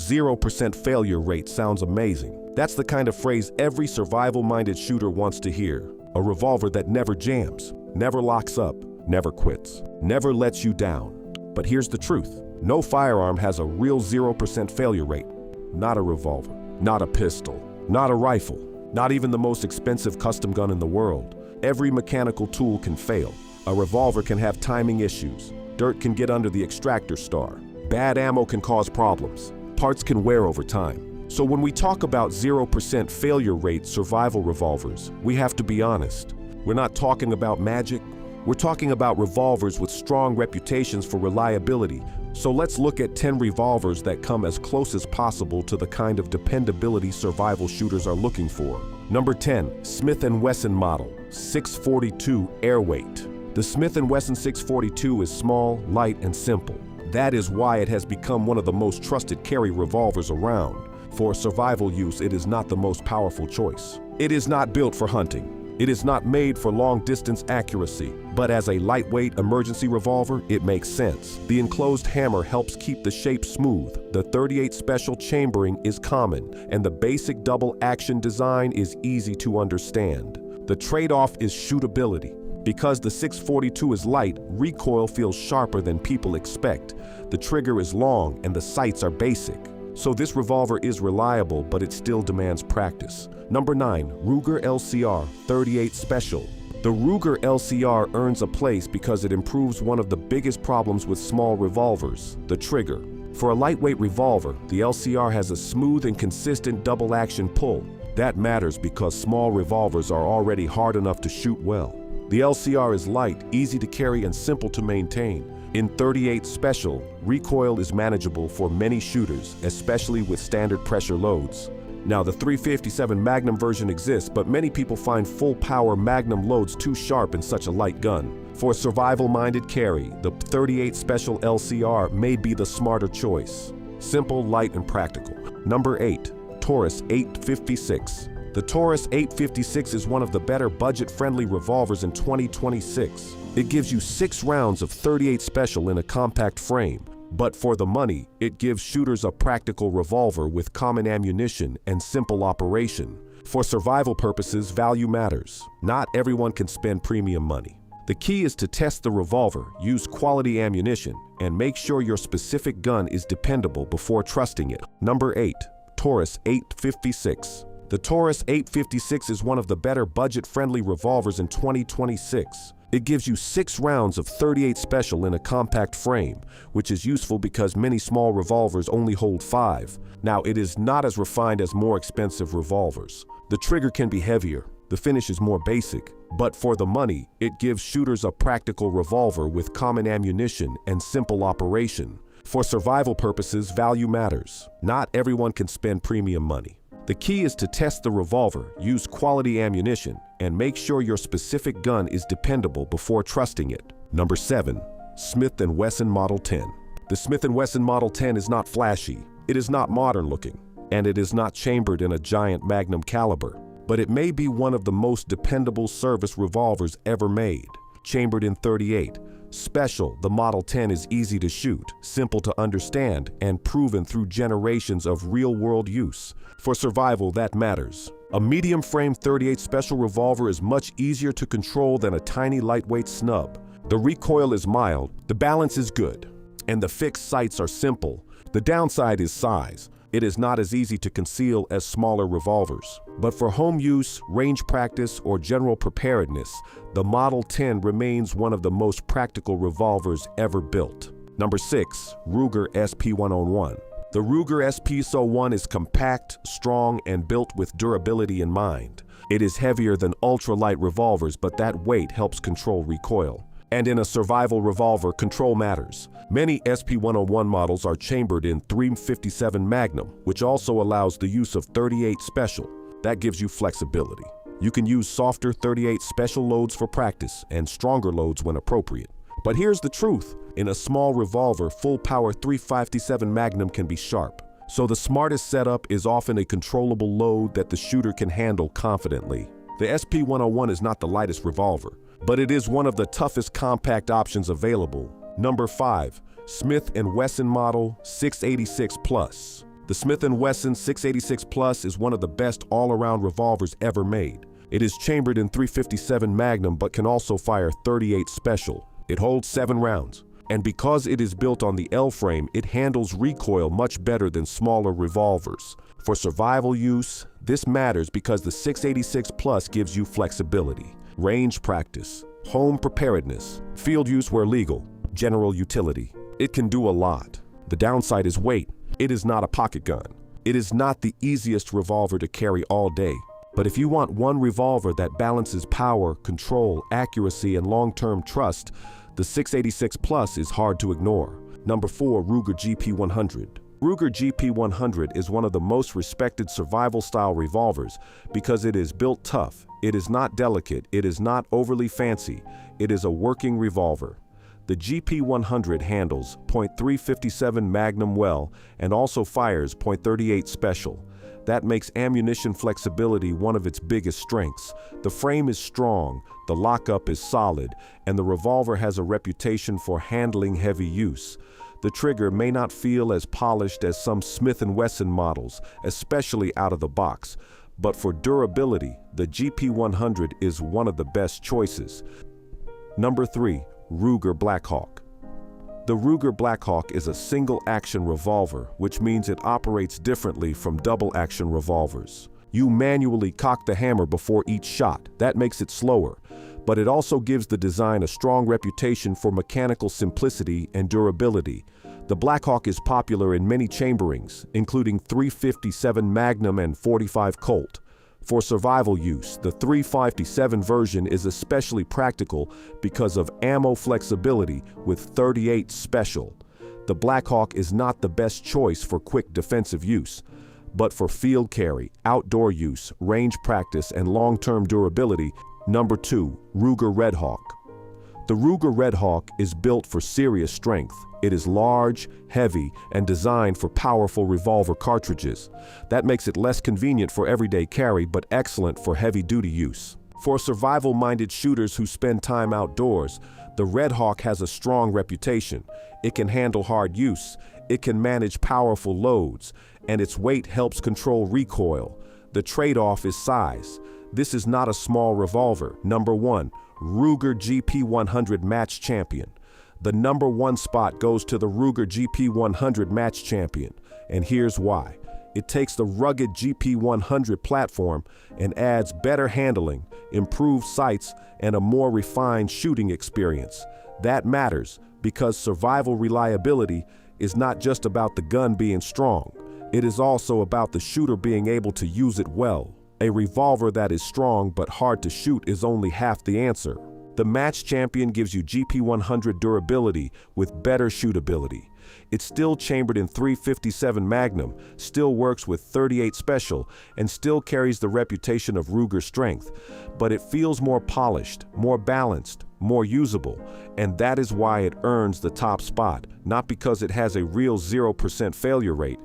0% failure rate sounds amazing. That's the kind of phrase every survival-minded shooter wants to hear. A revolver that never jams, never locks up, never quits, never lets you down. But here's the truth. No firearm has a real 0% failure rate. Not a revolver, not a pistol, not a rifle, not even the most expensive custom gun in the world. Every mechanical tool can fail. A revolver can have timing issues. Dirt can get under the extractor star. Bad ammo can cause problems. Parts can wear over time. So when we talk about 0% failure rate survival revolvers, we have to be honest. We're not talking about magic. We're talking about revolvers with strong reputations for reliability. So let's look at 10 revolvers that come as close as possible to the kind of dependability survival shooters are looking for. Number 10, Smith & Wesson model 642 Airweight. The Smith & Wesson 642 is small, light, and simple. That is why it has become one of the most trusted carry revolvers around. For survival use, it is not the most powerful choice. It is not built for hunting. It is not made for long-distance accuracy, but as a lightweight emergency revolver, it makes sense. The enclosed hammer helps keep the shape smooth, the .38 special chambering is common, and the basic double-action design is easy to understand. The trade-off is shootability. Because the 642 is light, recoil feels sharper than people expect. The trigger is long, and the sights are basic. So this revolver is reliable, but it still demands practice. Number 9, Ruger LCR 38 Special. The Ruger LCR earns a place because it improves one of the biggest problems with small revolvers, the trigger. For a lightweight revolver, the LCR has a smooth and consistent double-action pull. That matters because small revolvers are already hard enough to shoot well. The LCR is light, easy to carry, and simple to maintain. In 38 Special, recoil is manageable for many shooters, especially with standard pressure loads. Now, the .357 Magnum version exists, but many people find full-power Magnum loads too sharp in such a light gun. For survival-minded carry, the 38 Special LCR may be the smarter choice. Simple, light, and practical. Number 8, Taurus 856. The Taurus 856 is one of the better budget-friendly revolvers in 2026. It gives you 6 rounds of 38 Special in a compact frame. But for the money, it gives shooters a practical revolver with common ammunition and simple operation. For survival purposes, value matters. Not everyone can spend premium money. The key is to test the revolver, use quality ammunition, and make sure your specific gun is dependable before trusting it. Number 8, Taurus 856. The Taurus 856 is one of the better budget-friendly revolvers in 2026. It gives you 6 rounds of 38 Special in a compact frame, which is useful because many small revolvers only hold 5. Now, it is not as refined as more expensive revolvers. The trigger can be heavier, the finish is more basic, but for the money, it gives shooters a practical revolver with common ammunition and simple operation. For survival purposes, value matters. Not everyone can spend premium money. The key is to test the revolver, use quality ammunition, and make sure your specific gun is dependable before trusting it. Number 7, Smith & Wesson Model 10. The Smith & Wesson Model 10 is not flashy, it is not modern looking, and it is not chambered in a giant Magnum caliber, but it may be one of the most dependable service revolvers ever made. Chambered in .38 Special, the Model 10 is easy to shoot, simple to understand, and proven through generations of real-world use. For survival, that matters. A medium-frame .38 Special revolver is much easier to control than a tiny lightweight snub. The recoil is mild, the balance is good, and the fixed sights are simple. The downside is size. It is not as easy to conceal as smaller revolvers. But for home use, range practice, or general preparedness, the Model 10 remains one of the most practical revolvers ever built. Number 6, Ruger SP101. The Ruger SP101 is compact, strong, and built with durability in mind. It is heavier than ultralight revolvers, but that weight helps control recoil. And in a survival revolver, control matters. Many SP101 models are chambered in .357 Magnum, which also allows the use of .38 Special. That gives you flexibility. You can use softer .38 Special loads for practice and stronger loads when appropriate. But here's the truth. In a small revolver, full-power .357 Magnum can be sharp. So the smartest setup is often a controllable load that the shooter can handle confidently. The SP101 is not the lightest revolver, but it is one of the toughest compact options available. Number 5, Smith & Wesson Model 686 Plus. The Smith & Wesson 686 Plus is one of the best all-around revolvers ever made. It is chambered in .357 Magnum but can also fire .38 Special. It holds 7 rounds. And because it is built on the L-frame, it handles recoil much better than smaller revolvers. For survival use, this matters because the 686 Plus gives you flexibility, range practice, home preparedness, field use where legal, general utility. It can do a lot. The downside is weight. It is not a pocket gun. It is not the easiest revolver to carry all day. But if you want one revolver that balances power, control, accuracy, and long-term trust, the 686 Plus is hard to ignore. Number 4, Ruger GP100. Ruger GP100 is one of the most respected survival-style revolvers because it is built tough. It is not delicate. It is not overly fancy. It is a working revolver. The GP100 handles .357 Magnum well and also fires .38 Special. That makes ammunition flexibility one of its biggest strengths. The frame is strong, the lockup is solid, and the revolver has a reputation for handling heavy use. The trigger may not feel as polished as some Smith & Wesson models, especially out of the box, but for durability, the GP100 is one of the best choices. Number 3, Ruger Blackhawk. The Ruger Blackhawk is a single-action revolver, which means it operates differently from double-action revolvers. You manually cock the hammer before each shot. That makes it slower, but it also gives the design a strong reputation for mechanical simplicity and durability. The Blackhawk is popular in many chamberings, including .357 Magnum and .45 Colt. For survival use, the .357 version is especially practical because of ammo flexibility with .38 Special. The Blackhawk is not the best choice for quick defensive use, but for field carry, outdoor use, range practice, and long-term durability. Number 2, Ruger Redhawk. The Ruger Redhawk is built for serious strength. It is large, heavy, and designed for powerful revolver cartridges. That makes it less convenient for everyday carry, but excellent for heavy-duty use. For survival-minded shooters who spend time outdoors, the Redhawk has a strong reputation. It can handle hard use, it can manage powerful loads, and its weight helps control recoil. The trade-off is size. This is not a small revolver. Number 1, Ruger GP100 Match Champion. The number 1 spot goes to the Ruger GP100 Match Champion, and here's why. It takes the rugged GP100 platform and adds better handling, improved sights, and a more refined shooting experience. That matters because survival reliability is not just about the gun being strong. It is also about the shooter being able to use it well. A revolver that is strong but hard to shoot is only half the answer. The Match Champion gives you GP100 durability with better shootability. It's still chambered in .357 Magnum, still works with .38 Special, and still carries the reputation of Ruger strength. But it feels more polished, more balanced, more usable, and that is why it earns the top spot, not because it has a real 0% failure rate,